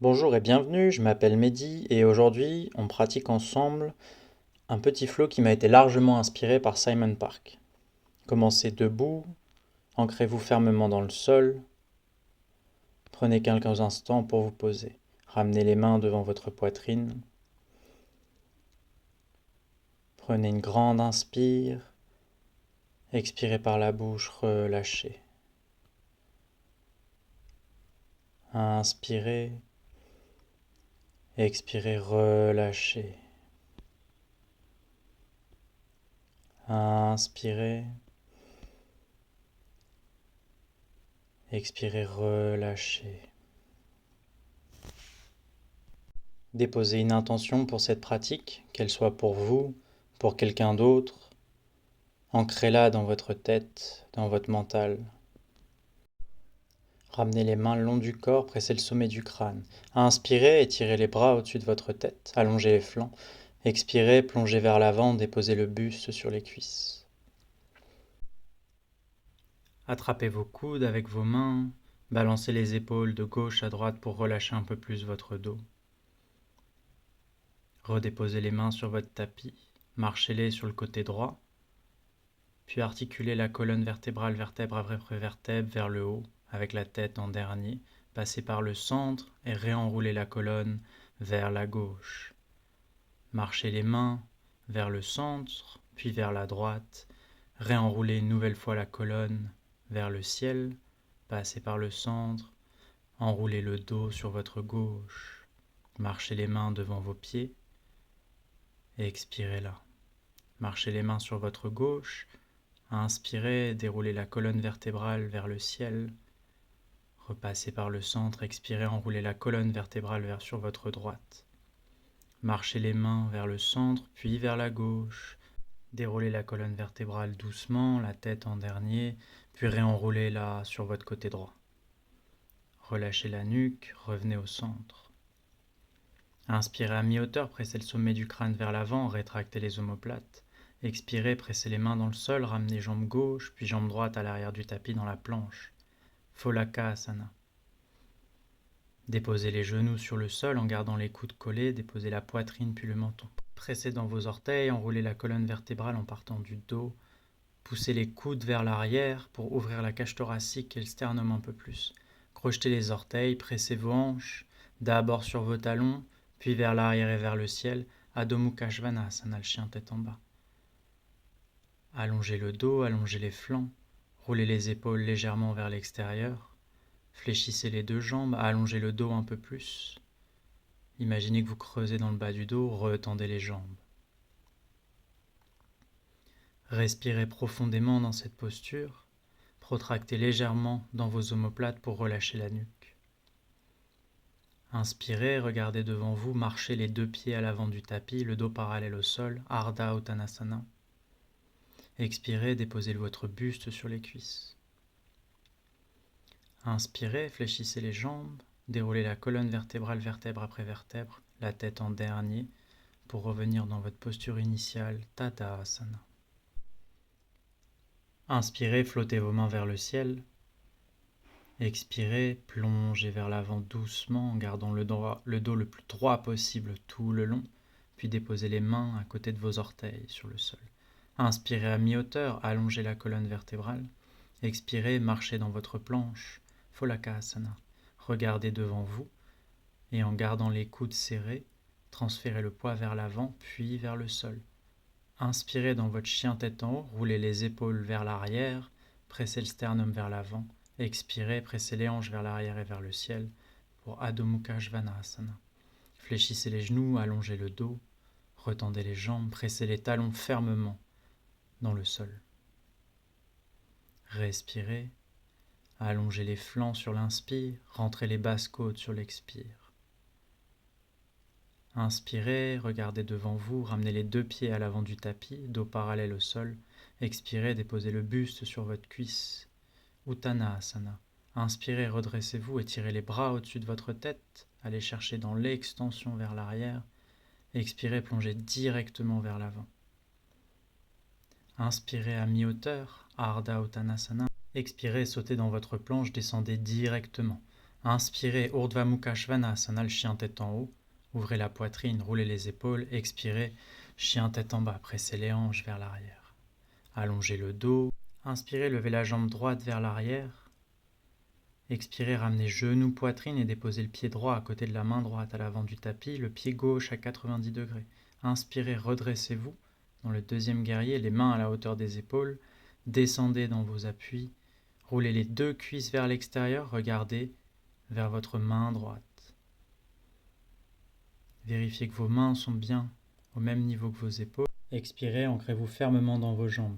Bonjour et bienvenue, je m'appelle Mehdi et aujourd'hui on pratique ensemble un petit flow qui m'a été largement inspiré par Simon Park. Commencez debout, ancrez-vous fermement dans le sol, prenez quelques instants pour vous poser. Ramenez les mains devant votre poitrine, prenez une grande inspire, expirez par la bouche, relâchez. Inspirez, expirez, relâchez. Inspirez, expirez, relâchez. Déposez une intention pour cette pratique, qu'elle soit pour vous, pour quelqu'un d'autre. Ancrez-la dans votre tête, dans votre mental. Ramenez les mains le long du corps, pressez le sommet du crâne. Inspirez, étirez les bras au-dessus de votre tête, allongez les flancs. Expirez, plongez vers l'avant, déposez le buste sur les cuisses. Attrapez vos coudes avec vos mains, balancez les épaules de gauche à droite pour relâcher un peu plus votre dos. Redéposez les mains sur votre tapis, marchez-les sur le côté droit, puis articulez la colonne vertébrale vertèbre après vertèbre vers le haut, avec la tête en dernier, passez par le centre et réenroulez la colonne vers la gauche. Marchez les mains vers le centre, puis vers la droite, réenroulez une nouvelle fois la colonne vers le ciel, passez par le centre, enroulez le dos sur votre gauche, marchez les mains devant vos pieds, et expirez là. Marchez les mains sur votre gauche, inspirez, déroulez la colonne vertébrale vers le ciel, repassez par le centre, expirez, enroulez la colonne vertébrale sur votre droite. Marchez les mains vers le centre, puis vers la gauche, déroulez la colonne vertébrale doucement, la tête en dernier, puis réenroulez-la sur votre côté droit. Relâchez la nuque, revenez au centre. Inspirez à mi-hauteur, pressez le sommet du crâne vers l'avant, rétractez les omoplates. Expirez, pressez les mains dans le sol, ramenez jambe gauche, puis jambe droite à l'arrière du tapis dans la planche. Pholakasana. Déposez les genoux sur le sol en gardant les coudes collés, déposez la poitrine puis le menton. Pressez dans vos orteils, enroulez la colonne vertébrale en partant du dos. Poussez les coudes vers l'arrière pour ouvrir la cage thoracique et le sternum un peu plus. Crochetez les orteils, pressez vos hanches, d'abord sur vos talons, puis vers l'arrière et vers le ciel, Adho Mukha Svanasana, le chien tête en bas. Allongez le dos, allongez les flancs, roulez les épaules légèrement vers l'extérieur, fléchissez les deux jambes, allongez le dos un peu plus. Imaginez que vous creusez dans le bas du dos, retendez les jambes. Respirez profondément dans cette posture, protractez légèrement dans vos omoplates pour relâcher la nuque. Inspirez, regardez devant vous, marchez les deux pieds à l'avant du tapis, le dos parallèle au sol, Ardha Uttanasana. Expirez, déposez votre buste sur les cuisses. Inspirez, fléchissez les jambes, déroulez la colonne vertébrale vertèbre après vertèbre, la tête en dernier, pour revenir dans votre posture initiale, Tadasana. Inspirez, flottez vos mains vers le ciel. Expirez, plongez vers l'avant doucement en gardant le dos le plus droit possible tout le long, puis déposez les mains à côté de vos orteils sur le sol. Inspirez à mi-hauteur, allongez la colonne vertébrale. Expirez, marchez dans votre planche, Pholakasana. Regardez devant vous et en gardant les coudes serrés, transférez le poids vers l'avant puis vers le sol. Inspirez dans votre chien tête en haut, roulez les épaules vers l'arrière, pressez le sternum vers l'avant. Expirez, pressez les hanches vers l'arrière et vers le ciel pour Adho Mukha Svanasana. Fléchissez les genoux, allongez le dos, retendez les jambes, pressez les talons fermement dans le sol. Respirez, allongez les flancs sur l'inspire, rentrez les basses côtes sur l'expire. Inspirez, regardez devant vous, ramenez les deux pieds à l'avant du tapis, dos parallèle au sol. Expirez, déposez le buste sur votre cuisse. Uttanasana. Inspirez, redressez-vous, étirez les bras au-dessus de votre tête. Allez chercher dans l'extension vers l'arrière. Expirez, plongez directement vers l'avant. Inspirez à mi-hauteur, Ardha Uttanasana. Expirez, sautez dans votre planche, descendez directement. Inspirez, Urdhva Mukha Svanasana, le chien tête en haut. Ouvrez la poitrine, roulez les épaules. Expirez, chien tête en bas, pressez les hanches vers l'arrière. Allongez le dos. Inspirez, levez la jambe droite vers l'arrière. Expirez, ramenez genou, poitrine et déposez le pied droit à côté de la main droite à l'avant du tapis, le pied gauche à 90 degrés. Inspirez, redressez-vous. Dans le deuxième guerrier, les mains à la hauteur des épaules. Descendez dans vos appuis. Roulez les deux cuisses vers l'extérieur. Regardez vers votre main droite. Vérifiez que vos mains sont bien au même niveau que vos épaules. Expirez, ancrez-vous fermement dans vos jambes.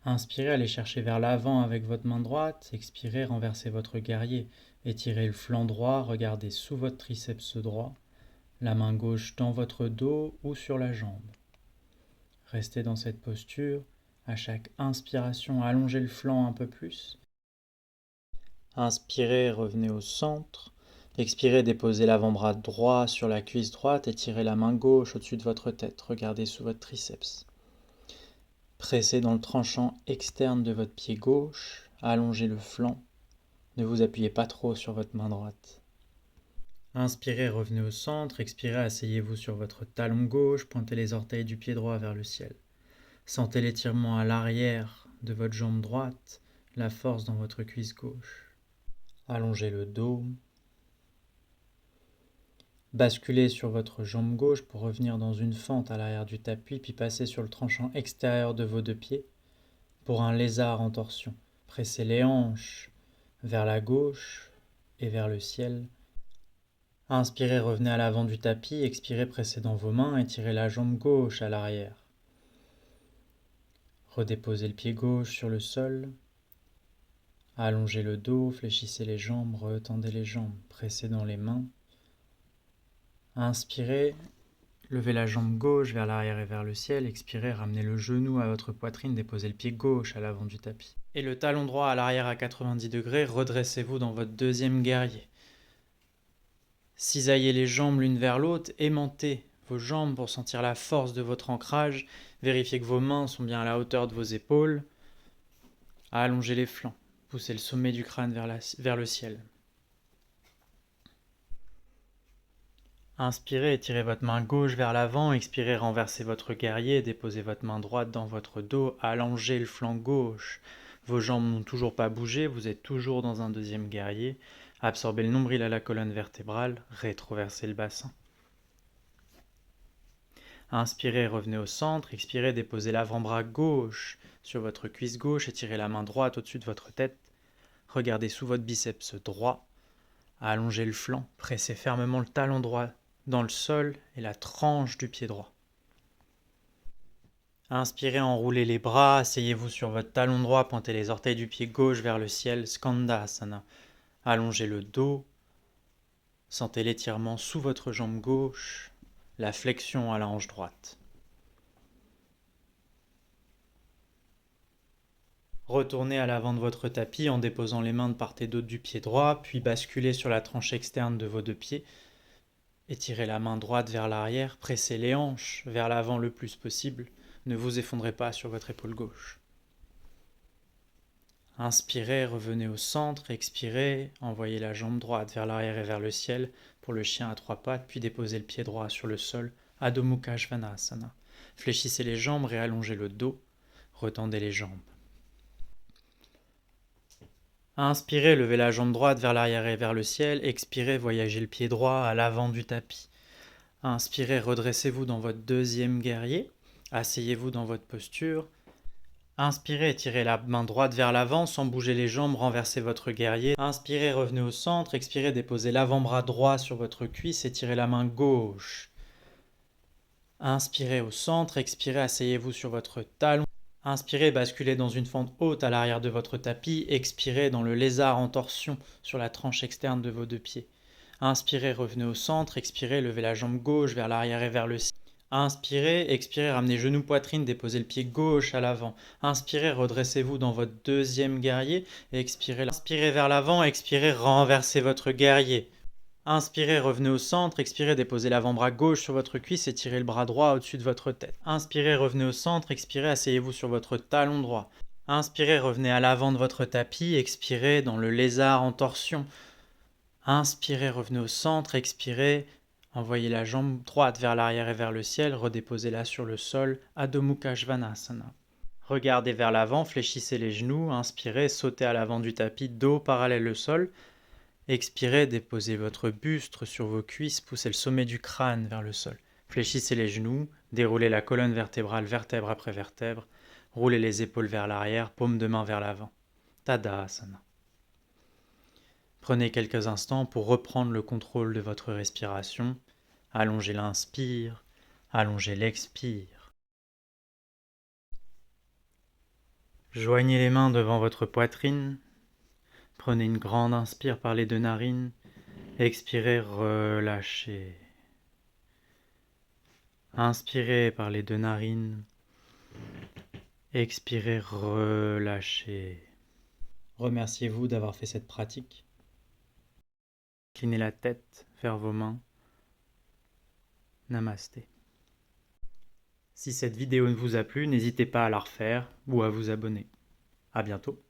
Inspirez, allez chercher vers l'avant avec votre main droite. Expirez, renversez votre guerrier. Étirez le flanc droit, regardez sous votre triceps droit. La main gauche dans votre dos ou sur la jambe. Restez dans cette posture. À chaque inspiration, allongez le flanc un peu plus. Inspirez, revenez au centre. Expirez, déposez l'avant-bras droit sur la cuisse droite. Étirez la main gauche au-dessus de votre tête. Regardez sous votre triceps. Pressez dans le tranchant externe de votre pied gauche, allongez le flanc, ne vous appuyez pas trop sur votre main droite. Inspirez, revenez au centre, expirez, asseyez-vous sur votre talon gauche, pointez les orteils du pied droit vers le ciel. Sentez l'étirement à l'arrière de votre jambe droite, la force dans votre cuisse gauche. Allongez le dos. Basculez sur votre jambe gauche pour revenir dans une fente à l'arrière du tapis, puis passez sur le tranchant extérieur de vos deux pieds pour un lézard en torsion. Pressez les hanches vers la gauche et vers le ciel. Inspirez, revenez à l'avant du tapis, expirez, pressez dans vos mains, étirez la jambe gauche à l'arrière. Redéposez le pied gauche sur le sol. Allongez le dos, fléchissez les jambes, retendez les jambes, pressez dans les mains. Inspirez, levez la jambe gauche vers l'arrière et vers le ciel. Expirez, ramenez le genou à votre poitrine, déposez le pied gauche à l'avant du tapis. Et le talon droit à l'arrière à 90 degrés, redressez-vous dans votre deuxième guerrier. Cisaillez les jambes l'une vers l'autre, aimantez vos jambes pour sentir la force de votre ancrage. Vérifiez que vos mains sont bien à la hauteur de vos épaules. Allongez les flancs, poussez le sommet du crâne vers le ciel. Inspirez, étirez votre main gauche vers l'avant, expirez, renversez votre guerrier, déposez votre main droite dans votre dos, allongez le flanc gauche. Vos jambes n'ont toujours pas bougé, vous êtes toujours dans un deuxième guerrier. Absorbez le nombril à la colonne vertébrale, rétroversez le bassin. Inspirez, revenez au centre, expirez, déposez l'avant-bras gauche sur votre cuisse gauche, étirez la main droite au-dessus de votre tête. Regardez sous votre biceps droit, allongez le flanc, pressez fermement le talon droit dans le sol et la tranche du pied droit. Inspirez, enroulez les bras, asseyez-vous sur votre talon droit, pointez les orteils du pied gauche vers le ciel, Skandasana. Allongez le dos, sentez l'étirement sous votre jambe gauche, la flexion à la hanche droite. Retournez à l'avant de votre tapis en déposant les mains de part et d'autre du pied droit, puis basculez sur la tranche externe de vos deux pieds. Étirez la main droite vers l'arrière, pressez les hanches vers l'avant le plus possible. Ne vous effondrez pas sur votre épaule gauche. Inspirez, revenez au centre, expirez, envoyez la jambe droite vers l'arrière et vers le ciel pour le chien à trois pattes, puis déposez le pied droit sur le sol, Adho Mukha Svanasana. Fléchissez les jambes, réallongez le dos, retendez les jambes. Inspirez, levez la jambe droite vers l'arrière et vers le ciel. Expirez, voyagez le pied droit à l'avant du tapis. Inspirez, redressez-vous dans votre deuxième guerrier. Asseyez-vous dans votre posture. Inspirez, étirez la main droite vers l'avant sans bouger les jambes, renversez votre guerrier. Inspirez, revenez au centre. Expirez, déposez l'avant-bras droit sur votre cuisse. Étirez la main gauche. Inspirez au centre. Expirez, asseyez-vous sur votre talon. Inspirez, basculez dans une fente haute à l'arrière de votre tapis. Expirez dans le lézard en torsion sur la tranche externe de vos deux pieds. Inspirez, revenez au centre. Expirez, levez la jambe gauche vers l'arrière et vers le ciel. Inspirez, expirez, ramenez genou poitrine, déposez le pied gauche à l'avant. Inspirez, redressez-vous dans votre deuxième guerrier. Expirez, inspirez vers l'avant, expirez, renversez votre guerrier. Inspirez, revenez au centre, expirez, déposez l'avant-bras gauche sur votre cuisse et tirez le bras droit au-dessus de votre tête. Inspirez, revenez au centre, expirez, asseyez-vous sur votre talon droit. Inspirez, revenez à l'avant de votre tapis, expirez dans le lézard en torsion Inspirez, revenez au centre, expirez, envoyez la jambe droite vers l'arrière et vers le ciel, redéposez-la sur le sol, Adho Mukha Svanasana. Regardez vers l'avant, fléchissez les genoux, inspirez, sautez à l'avant du tapis, dos parallèle au sol. Expirez, déposez votre buste sur vos cuisses, poussez le sommet du crâne vers le sol. Fléchissez les genoux, déroulez la colonne vertébrale vertèbre après vertèbre, roulez les épaules vers l'arrière, paume de main vers l'avant. Tadasana. Prenez quelques instants pour reprendre le contrôle de votre respiration. Allongez l'inspire, allongez l'expire. Joignez les mains devant votre poitrine. Prenez une grande inspire par les 2 narines. Expirez, relâchez. Inspirez par les 2 narines. Expirez, relâchez. Remerciez-vous d'avoir fait cette pratique. Inclinez la tête vers vos mains. Namasté. Si cette vidéo vous a plu, n'hésitez pas à la refaire ou à vous abonner. À bientôt.